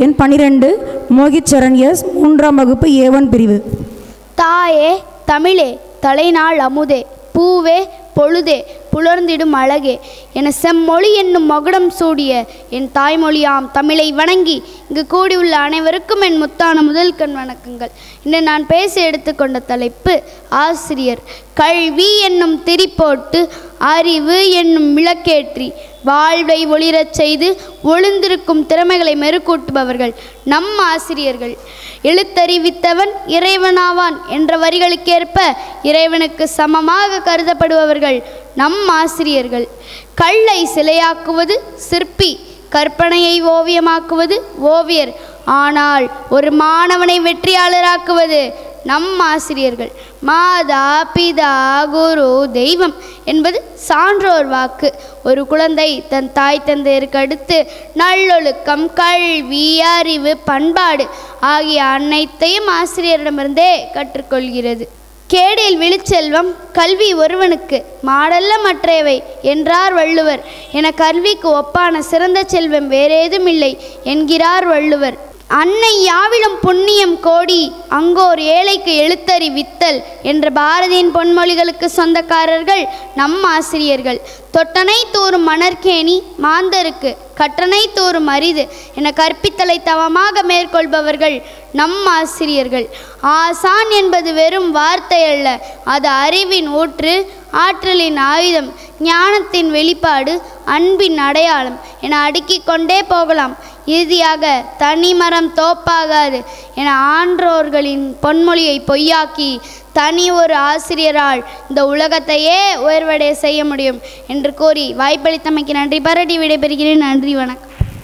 எண் 12 மோகித் சரண் எஸ் 3ஆம் வகுப்பு A1 பிரிவு. தாயே தமிழே தலைநாள் அமுதே பூவே பொழுதே புலர்ந்திடும் அழகே என செம்மொழி என்னும் மகுடம் சூடிய என் தாய்மொழியாம் தமிழை வணங்கி இங்கு கூடியுள்ள அனைவருக்கும் என் முத்தான முதல் கண் வணக்கங்கள். இன்று நான் பேச எடுத்துக்கொண்ட தலைப்பு ஆசிரியர். கல்வி என்னும் திரிபோட்டு அறிவு என்னும் விளக்கேற்றி வாழ்வை ஒளிரச் செய்து ஒளிந்திருக்கும் திறமைகளை மெருகூட்டுபவர்கள் நம் ஆசிரியர்கள். எழுத்தறிவித்தவன் இறைவனாவான் என்ற வரிகளுக்கேற்ப இறைவனுக்கு சமமாக கருதப்படுபவர்கள் நம் ஆசிரியர்கள். கல்லை சிலையாக்குவது சிற்பி, கற்பனையை ஓவியமாக்குவது ஓவியர், ஆனால் ஒரு மாணவனை வெற்றியாளராக்குவது நம் ஆசிரியர்கள். மாதா பிதா குரு தெய்வம் என்பது சான்றோர் வாக்கு. ஒரு குழந்தை தன் தாய் தந்தையருக்கு அடுத்து நல்லொழுக்கம், கல்வி, அறிவு, பண்பாடு ஆகிய அனைத்தையும் ஆசிரியரிடமிருந்தே கற்றுக்கொள்கிறது. கேடில் விழுச்செல்வம் கல்வி ஒருவனுக்கு மாடல்ல மற்றவை என்றார் வள்ளுவர் என கல்விக்கு ஒப்பான சிறந்த செல்வம் வேறேதும் இல்லை என்கிறார் வள்ளுவர். அன்னை யாவிலும் புண்ணியம் கோடி அங்கோர் ஏழைக்கு எழுத்தறிவித்தல் என்ற பாரதியின் பொன்மொழிகளுக்கு சொந்தக்காரர்கள் நம் ஆசிரியர்கள். தொட்டனை தூறும் மணற்கேணி மாந்தருக்கு கற்றனை தூறும் அரிது என கற்பித்தலை தவமாக மேற்கொள்பவர்கள் நம் ஆசிரியர்கள். ஆசான் என்பது வெறும் வார்த்தை அல்ல, அது அறிவின் ஊற்று, ஆற்றலின் ஆயுதம், ஞானத்தின் வெளிப்பாடு, அன்பின் அடையாளம் என அடுக்கிக் கொண்டே போகலாம். இறுதியாக தனிமரம் தோப்பாகாது என ஆன்றோர்களின் பொன்மொழியை பொய்யாக்கி தனி ஒரு ஆசிரியரால் இந்த உலகத்தையே உயர்வடைய செய்ய முடியும் என்று கூறி வாய்ப்பளித்தமைக்கு நன்றி பாராட்டி விடைபெறுகிறேன். நன்றி, வணக்கம்.